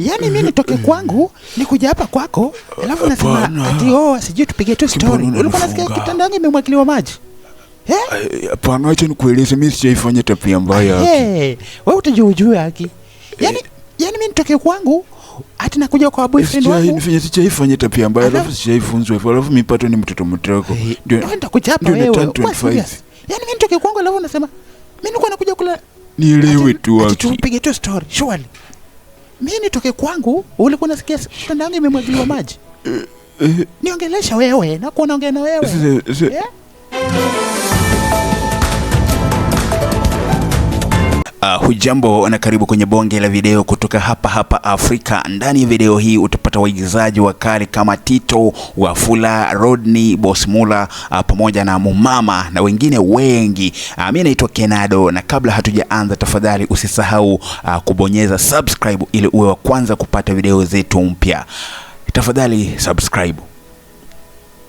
Yaani mimi nitoke kwangu nikuja hapa kwako, alafu nasema ati sijui tupige tu story. Ulikuwa unasikia kitanda yangu imemwagiliwa maji? Hapana, acha nikueleze, mimi sijaifanya tabia mbaya. Wewe utajua haki. Yaani mimi nitoke kwangu ati nakuja kwa boyfriend wangu. Sijaifanya tabia mbaya, alafu sijaifunzwa hivyo, alafu mimi pato ni mtoto mtoko. Ndio nitakuchapa wewe. Yaani mimi nitoke kwangu alafu nasema mimi nilikuwa nakuja kula. Nielewe tu haki. Tupige tu story, surely. Mimi nitoke kwangu, ulikuwa unasikia kitanda yangu imemwagiliwa maji? Niongelesha wewe, na kuona ongea na wewe. Hujambo na karibu kwenye bonge la video kutoka hapa Afrika. Ndani ya video hii utapata waigizaji wakali kama Tito, Wafula, Rodney, Boss Mula, pamoja na Mumama na wengine wengi. Mimi naitwa Kenado, na kabla hatujaanza tafadhali usisahau kubonyeza subscribe ili uwe wa kwanza kupata video zetu mpya. Tafadhali subscribe.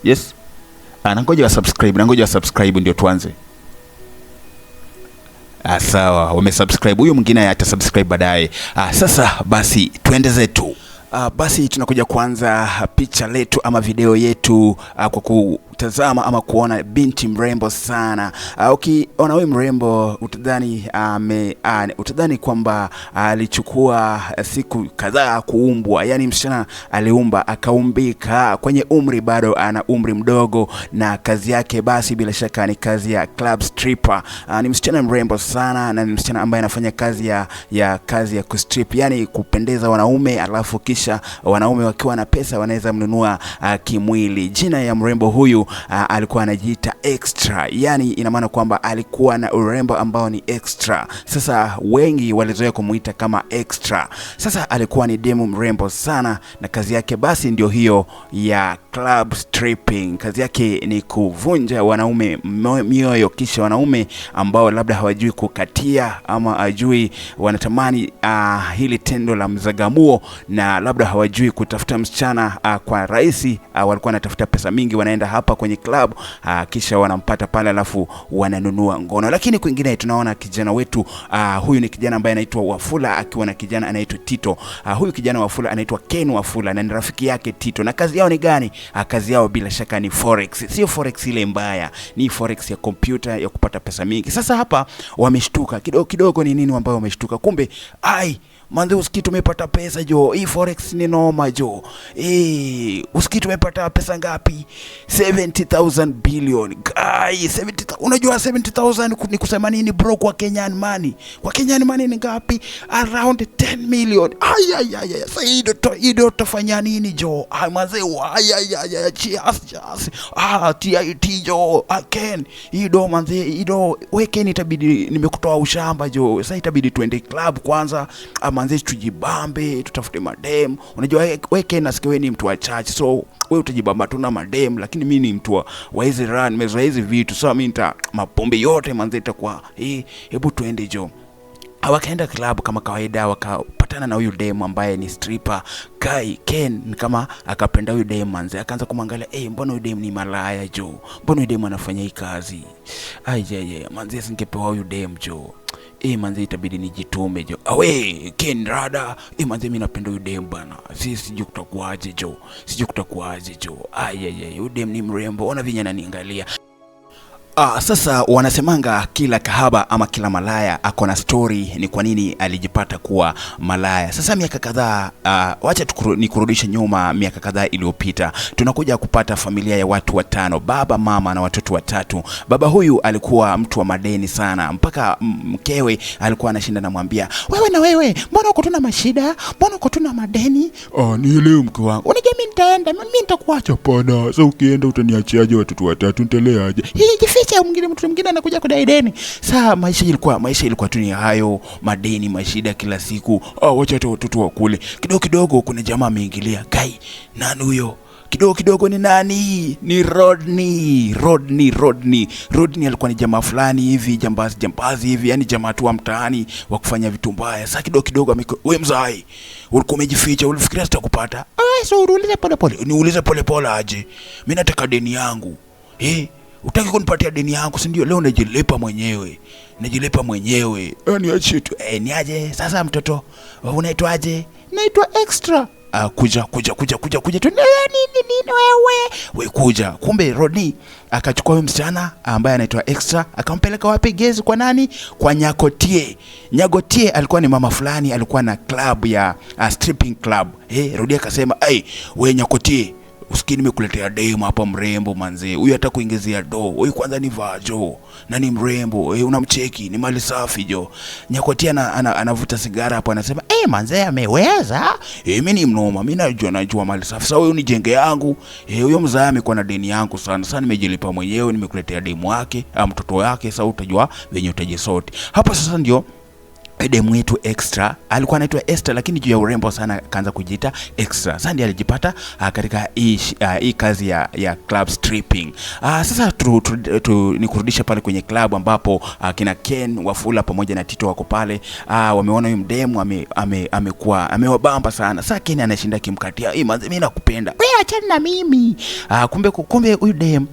Yes. Nangoja subscribe ndio tuanze. Sawa, umesubscribe. Huyo mwingine atasubscribe baadaye. Sasa basi tuende zetu. Basi tunakuja kuanza picha letu ama video yetu kwa kutazama ama kuona binti mrembo sana. Ukiona huyu mrembo utadhani kwamba alichukua siku kadhaa kuumbwa. Yani msichana aliumba akaumbika, kwenye umri bado ana umri mdogo, na kazi yake basi bila shaka ni kazi ya club stripper. Ni msichana mrembo sana, na ni msichana ambaye anafanya kazi ya kustrip, yani kupendeza wanaume, alafu kisha wanaume wakiwa na pesa wanaweza mnunua kimwili. Jina ya mrembo huyu alikuwa anajiita Extra, yani ina maana kwamba alikuwa na urembo ambao ni extra. Sasa wengi walizoea kumuita kama Extra. Sasa alikuwa ni demu mrembo sana, na kazi yake basi ndio hiyo ya club stripping. Kazi yake ni kuvunja wanaume mioyo, kisha wanaume ambao labda hawajui kukatia ama hawajui wanatamani hili tendo la mzagamuo, na labda hawajui kutafuta msichana kwa rahisi, walikuwa wanatafuta pesa mingi, wanaenda hapa kwenye club, kisha wanampata pale, alafu wananunua ngono. Lakini kwingine tunaona kijana wetu, huyu ni kijana ambaye anaitwa Wafula akiwa na kijana anaitwa Tito. Huyu kijana Wafula anaitwa Ken Wafula na ni rafiki yake Tito, na kazi yao ni gani? Kazi yao bila shaka ni forex. Sio forex ile mbaya, ni forex ya kompyuta ya kupata pesa mingi. Sasa hapa wameshtuka kidogo. Ni nini ambao wameshtuka? Kumbe manze, usikii tumepata pesa jo. Hii forex ni noma jo. Usikii tumepata pesa ngapi? 70,000 billion. Guys, 70,000. Unajua 70,000 ni kusema nini bro kwa Kenyan money? Kwa Kenyan money ni ngapi? Around 10 million. Sasa hii ndio tafanya nini jo? Manze, cheers. TIT jo. Ken, hii ndo manze, hii ndo weke itabidi nimekutoa ushamba jo. Sasa itabidi tuende club kwanza, manze tujibambe, tutafute madem. Unajua weke nasikia ni mtu wa church, so wewe utajibamba tu na madem, lakini mimi ni mtu wa hizi run, mezoea hizi vitu. So mimi mapombe yote manze itakuwa hebu tuende jo. Wakaenda club kama kawaida, wakapatana na huyu dem ambaye ni stripper. Ken kama akapenda huyu dem manze, akaanza kumwangalia, mbona huyu dem ni malaya jo? Mbona huyu dem anafanya hii kazi? Manze singepewa huyu dem jo. Manze itabidi nijitume jo. Ken rada. Manze mimi napenda huyu dem bana. Sijui kutakuaje jo. Huyu dem ni mrembo. Ona vinya ananiangalia. Sasa wanasemanga kila kahaba ama kila malaya ako na story ni kwa nini alijipata kuwa malaya. Sasa miaka kadhaa, wacha nikurudishe nyuma miaka kadhaa iliyopita. Tunakuja kupata familia ya watu watano, baba, mama na watoto watatu. Baba huyu alikuwa mtu wa madeni sana, mpaka mkewe alikuwa anashinda namwambia, wewe mbona uko tuna mashida? Mbona uko tuna madeni? Nielewe mke wangu. Unajua mimi nitaenda, mimi nitakuacha. Hapana, sasa ukienda utaniachiaje watoto watatu? Niteleaje? Mtu mwingine anakuja kudai deni. Saa maisha ilikuwa tu ni hayo madeni, mashida kila siku. Wacha watoto wakule. Kidogo kuna jamaa ameingilia. Nani huyo? Kidogo ni nani? Ni Rodney. Rodney alikuwa ni jamaa fulani hivi, jambazi hivi, yani jamaa tu wa mtaani wa kufanya vitu mbaya. Sasa kidogo wewe mzai, ulikuwa umejificha, ulifikiria sitakupata? So uulize pole pole. Niulize pole pole aje? Mimi nataka deni yangu. Utaki kunipatia deni yangu, si ndio? Leo najilipa mwenyewe. Niachie tu. Niaje sasa mtoto? Unaitwaje? Naitwa Extra. Kuja tu. Nini wewe kuja. Kumbe Rodney akachukua huyo msichana ambaye anaitwa Extra akampeleka wapi Gezi? Kwa nani? Kwa Nyagotie alikuwa ni mama fulani, alikuwa na club ya stripping club. Rodney akasema we Nyagotie, usikini nimekuletea demu hapa mrembo manze. Huyu hata kuingezea huyu kwanza ni vajo na ni mrembo. Unamcheki, ni mali safi jo. Nyakotia anavuta sigara hapo, anasema manze ameweza. Mimi ni mnoma, mimi najua mali safi. Sasa huyu ni jenge yangu. Huyo mzaa amekuwa na deni yangu sana. Sasa nimejilipa mwenyewe, nimekuletea demu wake, mtoto wake. Sasa utajua venye utajisoti. Hapa sasa ndio demu wetu Extra alikuwa anaitwa Esther, lakini juu ya urembo sana kaanza kujiita Extra. Sasa ndiye alijipata katika hii kazi ya club stripping. Sasa nikurudisha pale kwenye club ambapo kina Ken Wafula pamoja na Tito wako pale. Wameona huyu mdemu amewabamba sana. Sasa Ken anashinda kimkatia, mimi nakupenda, wewe achana na mimi. Kumbe huyu demu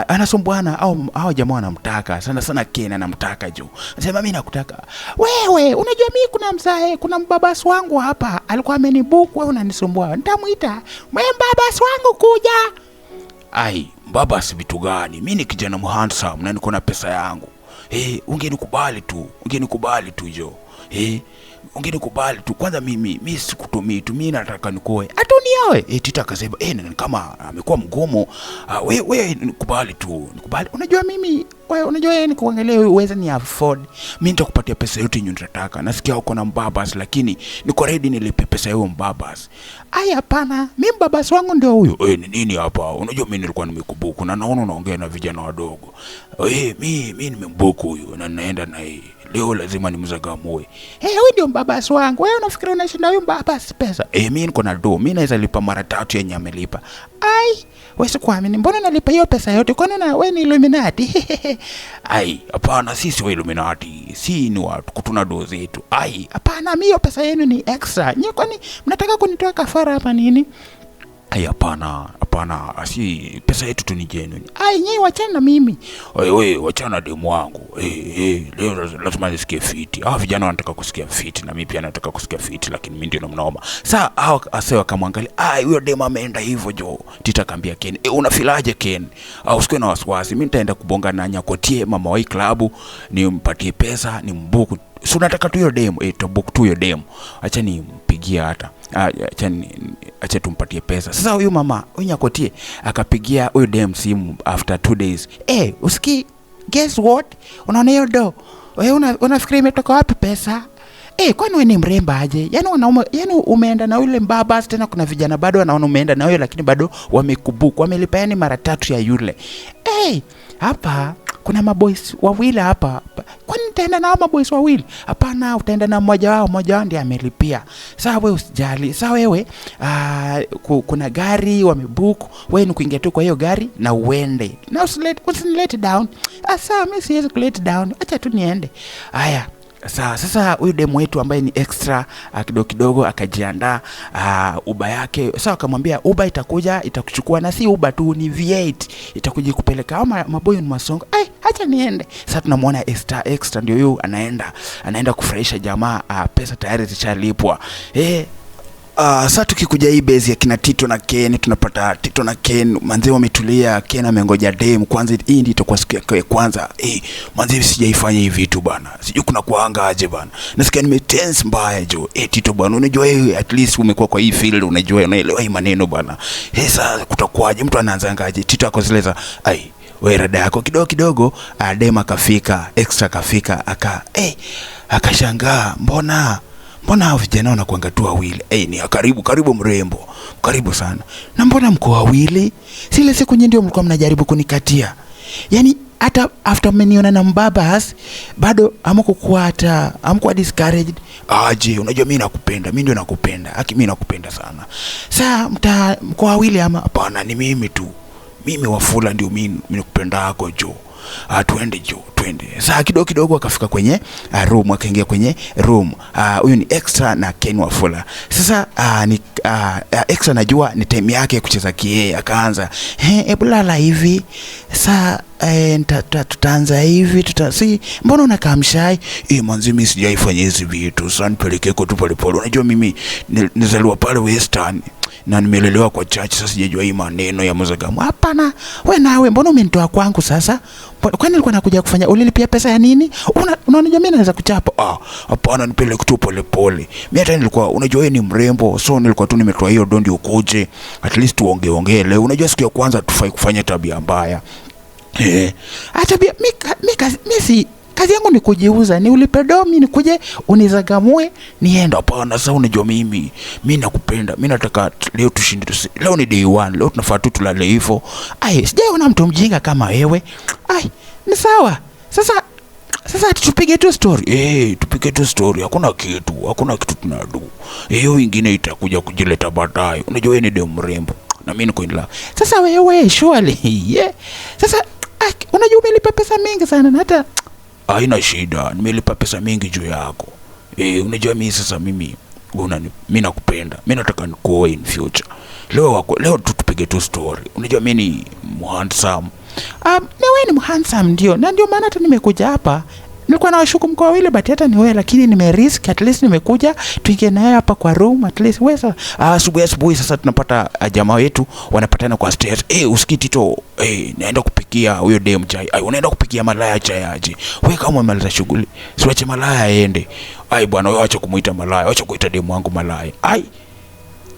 anasumbuana au jamaa wanamtaka sana. Ken anamtaka jo, anasema mimi nakutaka wewe. Unajua mimi kuna mbabasi wangu hapa alikuwa amenibook, wewe unanisumbua. Nitamuita mbabasi wangu kuja. Mbabasi vitu gani? Mimi ni kijana handsome na niko na pesa yangu. Ungenikubali tu jo. Ungenikubali tu. Kwanza mimi sikutumii tu, mimi nataka nikoe. Atunioe. Tita akasema kama amekuwa mgomo, wewe nikubali tu. Unajua mimi unajua nikuangalia uweze ni afford. Mimi nitakupatia pesa yote yenye unataka. Nasikia uko na mbabas, lakini niko ready nilipe pesa hiyo mbabas. Hapana, mimi mbabas wangu ndio huyo. Ni nini hapa? Unajua mimi nilikuwa nimekubuku na naona unaongea na vijana wadogo. Mimi nimembuku huyo na naenda na leo lazima nimzagamue. Huyu ndio mbabas wangu. Wewe unafikiri unashinda huyu mbabas pesa? Mimi niko na mimi naweza lipa mara 3 yenye amelipa. Wewe sikuamini. Mbona unalipa hiyo pesa yote? Kwani wewe ni Illuminati? Hapana, sisi wa Illuminati. Si ni watu kutuna zetu. Hapana, mimi hiyo pesa yenu ni extra. Nyinyi kwani mnataka kunitoa kafara hapa nini? Hapana, asi pesa yetu tu ni genuine. Nyinyi wachana na mimi. Wewe wachana na demu wangu. Leo lazima nisikie fiti. Vijana wanataka kusikia fiti na mimi pia nataka kusikia fiti, lakini mimi ndio mnoma. Sasa asewa akamwangalia, huyo demu ameenda hivyo jo. Tita akamwambia Ken, unafilaje Ken? Usiwe na wasiwasi. Mimi nitaenda kubonga na Nyakotie mama wa klabu, nimpatie pesa, nimbuku. Si unataka tu hiyo demu? Tubook tu hiyo demu. Acha nimpigie hata. Acha tumpatie pesa. Sasa huyu mama, huyu Nyakotie akapigia huyu demu simu after 2 days. Usiki, guess what? Unaona hiyo do? Wewe unafikiri imetoka wapi pesa? Kwani wewe ni mremba aje? Yaani umeenda na yule mbabas, tena kuna vijana bado wanaona umeenda na yule lakini bado wamekubuku. Wamelipa yani mara 3 ya yule. Hapa kuna maboys wawili hapa. Kwani nitaenda na maboys wawili? Hapana, utaenda na mmoja wao ndiye amelipia. Sasa wewe usijali. Sasa wewe kuna gari wamebook. Wewe ni kuingia tu kwa hiyo gari na uende. Na usinilete down. Sasa mimi siwezi kulete down. Acha tu niende. Sasa huyu demu wetu ambaye ni Extra kidogo akajiandaa Uber yake. Sasa akamwambia Uber itakuja itakuchukua, na si Uber tu, ni V8 itakuja kupeleka ama maboyo ni masongo. Acha niende. Sasa tunamwona Extra ndio huyu anaenda kufurahisha jamaa. Pesa tayari zishalipwa. Sasa tukikuja hii base ya kina Tito na Ken, tunapata Tito na Ken manzi wametulia. Ken amengoja demu kwanza. Hii ndio itakuwa siku yake kwanza. Manzi sijaifanya hivi vitu bana, sijui kuna kuanga aje bana, nasikia nimetense mbaya jo. Tito bana, unajua at least umekuwa kwa hii field, unajua unaelewa hii maneno bana. Sasa kutakuwaje? Mtu anaanza ngaje? Tito akozeleza wewe rada yako kidogo. Demu akafika, Extra kafika, akashangaa mbona hao vijana wanakuanga tu wawili? Ni karibu mrembo. Karibu sana. Na mbona mko wawili? Sile siku nyingi ndio mlikuwa mnajaribu kunikatia. Yaani hata after mmeniona na mbabas bado hamkuwa discouraged. Aje, unajua mimi nakupenda. Mimi ndio nakupenda. Mimi nakupenda sana. Sasa mko wawili ama? Hapana, ni mimi tu. Mimi Wafula ndio mimi nakupenda yako jo. Twende. Sasa kidogo akafika kwenye room, akaingia kwenye room. Huyu ni Extra na Ken Wafula. Sasa Extra najua ni time yake kucheza kie, akaanza hebu lala hivi. Sasa tutaanza hivi si mbona unakaa mshai? Manzi mimi sijaifanya hizi vitu. Sasa nipeleke tu polepole. Unajua mimi nizaliwa pale Western na nimelelewa kwa church. Sasa sijajua hii maneno ya mzagamu. Hapana, wewe nawe mbona umenitoa kwangu sasa? Kwani nilikuwa nakuja kufanya, ulilipia pesa ya nini? Unajua mimi naweza kuchapa. Hapana, nipeleke tu polepole. Mimi hata nilikuwa, unajua wewe ni mrembo, so nilikuwa tu nimetoa hiyo dondi ukuje. At least tuongee leo. Unajua siku ya kwanza tufai kufanya tabia mbaya. Hata mimi kazi yangu ni kujiuza, ni ulipe domi nikuje unizagamue niende. Hapana, sasa unajua mimi nakupenda. Mimi nataka leo tushinde. Leo ni day 1. Leo tunafaa tu tulale hivyo. Sijaona mtu mjinga kama wewe. Ni sawa. Sasa tupige tu story. Tupige tu story. Hakuna kitu tunadu. Hiyo ingine itakuja kujileta baadaye. Unajua wewe ni demu mrembo na mimi niko in love. Sasa wewe surely. Sasa unajua umelipa pesa mingi sana na hata haina shida, nimelipa pesa mingi juu yako. Unajua mimi nakupenda. Mimi nataka nikuoe in future. Leo tupige tu story. Unajua mimi ni handsome. Wewe ni handsome ndio. Na ndio maana hata nimekuja hapa. Nilikuwa na washuku mkoa wile but hata ni wewe, lakini nimerisk, at least nimekuja tuingie naye hapa kwa room at least. Wewe sasa asubuhi sasa tunapata jamaa wetu wanapatana kwa stairs. Usikii Tito, naenda kupikia huyo dem chai. Unaenda kupikia malaya chai aje? Wewe kama umemaliza shughuli, siwache malaya aende. Bwana wewe acha kumuita malaya, acha kuita dem wangu malaya.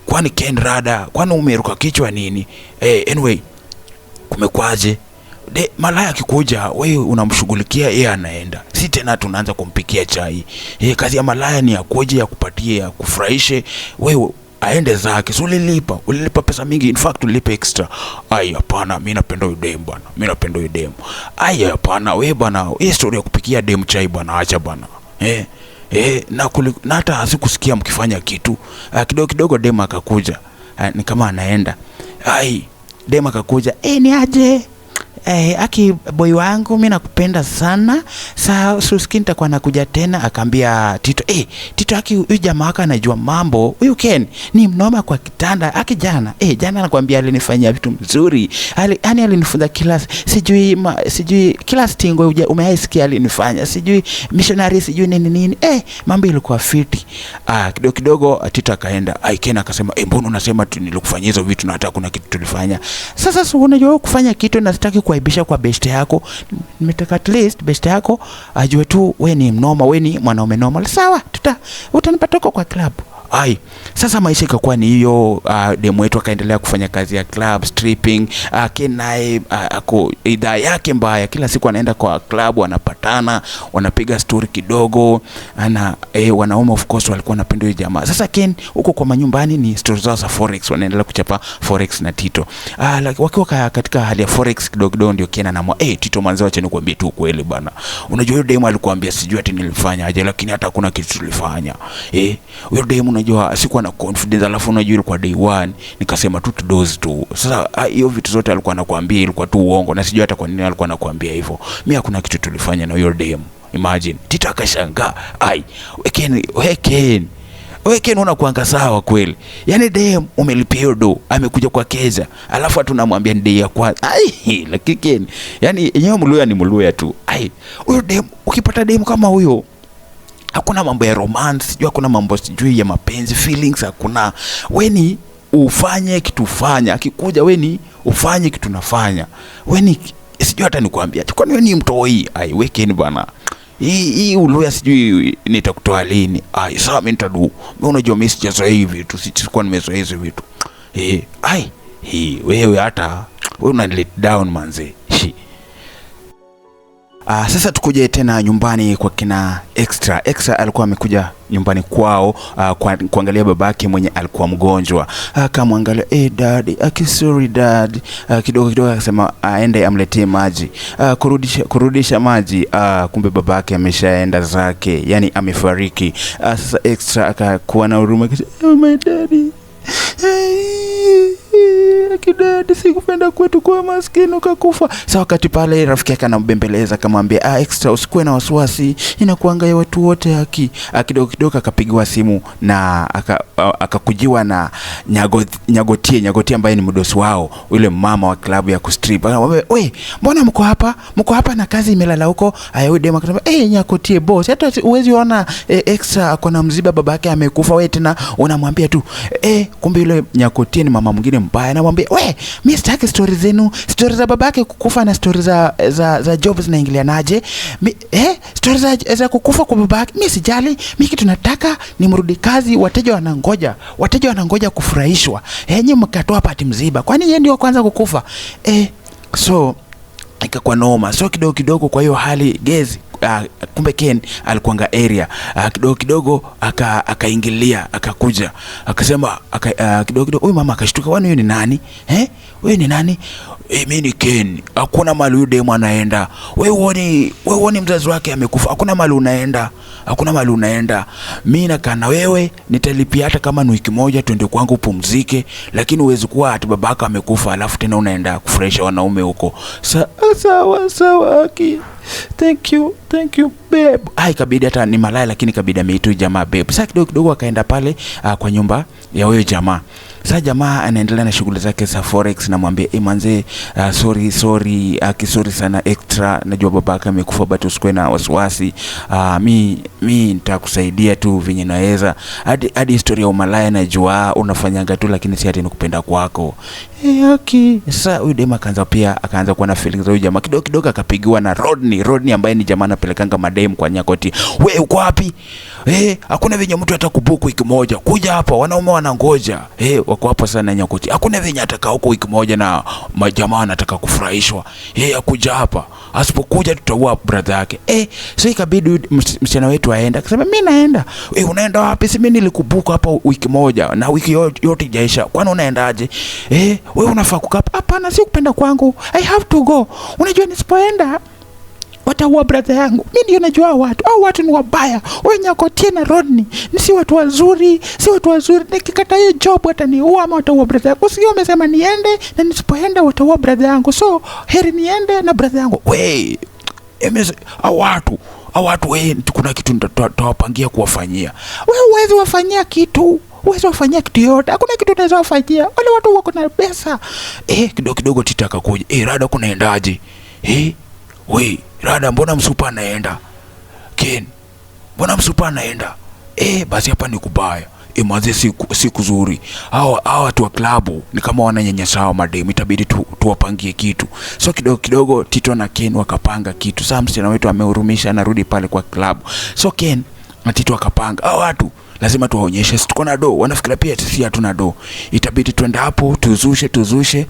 Kwani Ken Rada, kwani umeruka kichwa nini? Anyway, kumekwaje? Malaya akikuja wewe unamshughulikia, yeye anaenda. Si tena tunaanza kumpikia chai. Kazi ya malaya ni akuje ya kupatie, ya kufurahishe, wewe aende zake. So ulilipa pesa mingi, in fact ulilipa extra. Hapana, mimi napenda huyo dem bwana. Mimi napenda huyo dem. Hapana, wewe bwana, hii story ya kupikia dem chai bwana, acha bwana. Na hata sikusikia mkifanya kitu. Kidogo dem akakuja. Ni kama anaenda. Dem akakuja. Ni aje? Aki boy wangu mimi nakupenda sana. Sasa Suski nitakuwa nakuja tena. Akaambia Tito, Tito aki huyu jamaa wako anajua mambo. Huyu Ken ni mnoma kwa kitanda. Aki jana anakuambia alinifanyia vitu mzuri. Yaani alinifunza kila sijui kila stingo umeisikia alinifanya. Sijui missionary sijui nini. Mambo ilikuwa fiti. Kidogo Tito akaenda. Ken akasema, mbona unasema tu nilikufanyia hizo vitu na hata kuna kitu tulifanya. Sasa unajua kufanya kitu na sitaki kuaibisha kwa best yako. Nimetaka at least best yako ajue tu wewe ni mnoma, wewe ni mwanaume normal. Sawa, utanipata kwa club. Sasa maisha ikakuwa ni hiyo. Demu wetu akaendelea kufanya kazi ya club stripping. Kenaye ako idhaa yake mbaya, kila siku anaenda kwa club, wanapatana, wanapiga story kidogo. Wanaume of course walikuwa wanapenda hiyo jamaa. Sasa Ken huko kwa manyumbani ni stories zao za forex, wanaendelea kuchapa forex na Tito. Wakiwa katika hali ya forex kidogo ndio Ken anamwa, Tito manzi, acha nikwambie tu kweli bana. Unajua yule demu alikuambia sijui ati nilifanya aje, lakini hata hakuna kitu tulifanya. Huyo demu unajua sikuwa na confidence, alafu unajua ilikuwa day 1 nikasema tu doze tu. Sasa hiyo vitu zote alikuwa anakuambia ilikuwa tu uongo, na sijui hata kwa nini alikuwa anakuambia hivyo. Mimi hakuna kitu tulifanya na hiyo demu. Imagine Tito akashangaa. Wewe Ken unakuanga sawa kweli. Yaani dem umelipia do, amekuja kwa keja, alafu tunamwambia ni day ya kwanza. Lakini Ken, yaani yenyewe Mluya ni Mluya tu. Huyo dem, ukipata dem kama huyo, hakuna mambo ya romance, sijui hakuna mambo sijui ya mapenzi, feelings hakuna. Weni ufanye kitu fanya, akikuja weni ufanye kitu nafanya. Weni sijui hata nikwambia, kwani wewe ni mtoi. Wewe Ken bwana. Hii Uluya sijui nitakutoa lini. Sawa mimi nitadu. Mimi unajua mimi sijazoea hivi vitu, sikuwa nimezoea hizo vitu. Wewe hata wewe una let down manze. Sasa tukuje tena nyumbani kwa kina Extra. Extra alikuwa amekuja nyumbani kwao kuangalia babake mwenye alikuwa mgonjwa. Akamwangalia, dad, sorry dad. Kidogo akasema aende amletee maji. Kurudisha maji. Kumbe babake ameshaenda zake, yani amefariki. Sasa Extra akakuwa na huruma, my daddy. Kidadi, sikupenda kwetu kwa maskini ukakufa. Sasa wakati pale rafiki yake anambembeleza akamwambia, Extra, usikuwe na wasiwasi, inakuanga ya watu wote haki. Kidogo kidogo akapigiwa simu na akakujiwa na Nyagotie ambaye ni mdosi wao, yule mama wa klabu ya kustrip. Akamwambia, we, mbona mko hapa na kazi imelala huko? Huyo dema akasema, Nyagotie boss, hata uwezi ona Extra ako na mziba, babake amekufa, wewe tena unamwambia tu kumbe yule Nyagotie ni mama mwingine mbaya. Namwambia, we, mimi sitaki story zenu, story za babake kukufa na story za Job zinaingilianaje? Story za kukufa kwa babake mimi sijali, mimi kitu nataka ni mrudi kazi, wateja wanangoja kufurahishwa. Nyinyi mkatoa hapa ati mziba, kwani yeye ndio kwanza kukufa? So ikakuwa noma. So kidogo kidogo, kwa hiyo hali Gezi, kumbe Ken alikuanga area, kidogo kidogo akaingilia, akakuja akasema, kidogo kidogo huyu mama akashtuka, wani huyu ni nani? Wewe ni nani? Mimi ni Ken. Hakuna mahali huyu demo anaenda. Wewe uone mzazi wake amekufa. Hakuna mahali unaenda. Mimi nakaa na wewe, nitalipia hata kama ni wiki moja twende kwangu upumzike, lakini uwezi kuwa ati babaka amekufa alafu tena unaenda kufurahisha wanaume huko. Sawa aki. Thank you babe. Ikabidi hata ni malaya, lakini kabidi ameitu jamaa babe. Sasa kidogo kidogo akaenda pale kwa nyumba ya huyo jamaa. Sasa jamaa anaendelea na shughuli zake za forex, na mwambie manze, sorry sana Extra, najua babaka amekufa, but usikwe na wasiwasi, mi nitakusaidia tu venye naweza. Hadi historia ya umalaya najua unafanyanga tu, lakini si ati nikupenda kwako. Okay. Sasa huyu dema akaanza kuwa na feelings za huyu jamaa. Kidogo kidogo akapigiwa na Rodney ambaye ni jamaa anapelekanga madem kwa Nyakoti. We, uko wapi? Hakuna venye mtu atakubuku wiki moja, kuja hapa, wanaume wanangoja. Wako hapo sana Nyakoti. Hakuna venye ataka huko wiki moja na majamaa anataka kufurahishwa. Akuja hapa. Asipokuja tutaua brother yake. So ikabidi msichana wetu aenda. Akasema, mimi naenda. Unaenda wapi? Si mimi nilikubuku hapa wiki moja na wiki yote ijaisha. Kwani unaendaje? Wewe unafaa kukaa. Hapana, si kupenda kwangu. I have to go. Unajua nisipoenda wataua brother yangu. Mimi ndio najua watu ni wabaya. Wewe Nyagotie na Rodney ni si watu wazuri. Nikikata hiyo job wataniua ama wataua brother yangu. Sio umesema niende, na nisipoenda wataua brother yangu. So heri niende na brother yangu. We, watu kuna kitu nitawapangia kuwafanyia. Wewe huwezi wafanyia kitu. Yote. Hakuna kitu unaweza wafanyia. Wale watu wako na pesa. Kidogo kidogo Tita akakuja. Rada kunaendaje? We, Rada, mbona msupa anaenda? Ken, mbona msupa anaenda? Basi hapa ni kubaya. Manze si kuzuri. Hawa watu wa klabu ni kama wananyanyasa mademu, itabidi tuwapangie kitu. So kidogo kidogo Tito na Ken wakapanga kitu. Sasa msichana wetu amehurumisha, anarudi pale kwa klabu. So Ken na Tito wakapanga, watu lazima tuwaonyeshe tuko na do. Wanafikira pia sisi hatuna do. Itabidi tuende hapo tuzushe.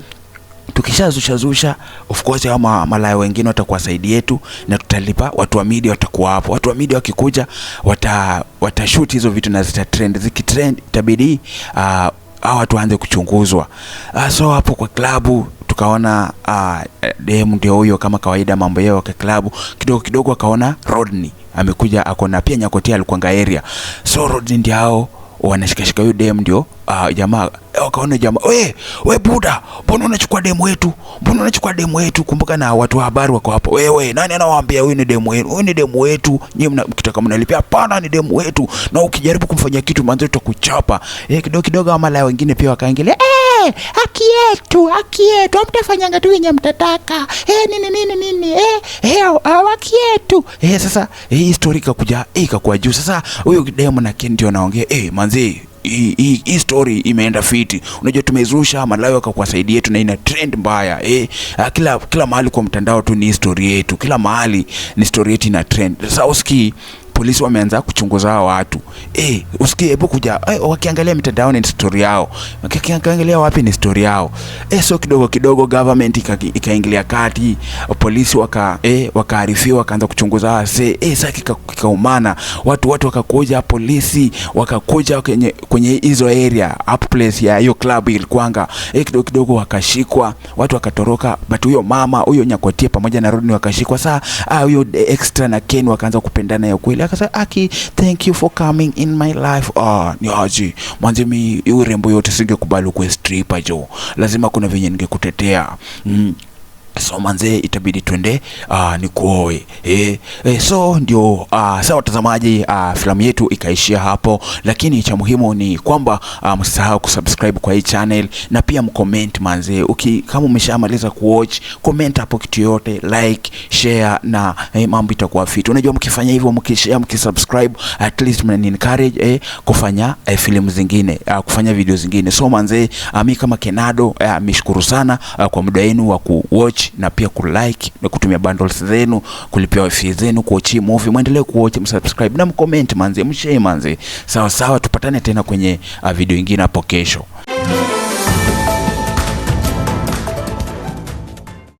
Tukishazusha of course hao malaya wengine watakuwa side yetu na tutalipa. Watu wa media watakuwa hapo. Watu wa media wakikuja watashoot hizo vitu na zitatrend. Zikitrend itabidi watu waanze kuchunguzwa. So hapo kwa klabu tukaona DM ndio huyo, kama kawaida mambo yao kwa klabu. Kidogo kidogo akaona Rodney amekuja, akona pia Nyagotie alikuwa area. So Rodney ndio hao wanashikashika huyo DM ndio jamaa. Wakaona jamaa, we buda, mbona unachukua demu wetu? Kumbuka na watu wa habari wako hapo. Wewe nani anawaambia huyu ni demu wetu? Nyinyi mkitaka mnalipia. Hapana, ni demu wetu, na ukijaribu kumfanyia kitu manzo tutakuchapa. Kidogo kidogo wamala wengine pia wakaingilia. Haki yetu mtafanyanga tu yenye mtataka. Nini haki yetu. Sasa hii story ikakuwa juu. Sasa huyo demu na Ken ndio anaongea, manzi, hii story imeenda fiti. Unajua tumezusha malawi akakuwasaidia yetu na ina trend mbaya. Kila mahali kwa mtandao tu ni story yetu. Kila mahali ni story yetu ina trend. Sasa usikii polisi wameanza kuchunguza hao watu. Usikie hebu kuja wakiangalia mitandao ni story yao. Wakiangalia wapi ni story yao. So kidogo kidogo government ikaingilia kati, polisi wakaarifiwa, wakaanza kuchunguza sasa kikaumana. Watu wakakuja, polisi wakakuja kwenye hizo area, up place ya hiyo club ilikuanga. Kidogo kidogo wakashikwa, watu wakatoroka, but huyo mama, huyo Nyagotie pamoja na Rodney wakashikwa. Sasa huyo Extra na Ken wakaanza kupendana ya kweli. akasema Aki, thank you for coming in my life. Ni aje manze, mi hiyo rembo yote singekubali kuwe stripper jo, lazima kuna venye ningekutetea. So manze, itabidi twende nikuoe. So ndio sawa watazamaji, filamu yetu ikaishia hapo, lakini cha muhimu ni kwamba msisahau kusubscribe kwa hii channel na pia mcomment manze. Kama umeshamaliza kuwatch, comment hapo kitu yote, like, share na mambo itakuwa fit. Unajua mkifanya hivyo, mkishare, mkisubscribe, at least mnani encourage kufanya filamu zingine, kufanya video zingine. So manze, mimi kama Kenado mshukuru sana kwa muda wenu wa kuwatch na pia kulike na kutumia bundles zenu, kulipia wifi zenu, kuwatch movie. Muendelee kuwatch, msubscribe na mcomment manze, mshare manze. Sawa sawa, tupatane tena kwenye video nyingine hapo kesho.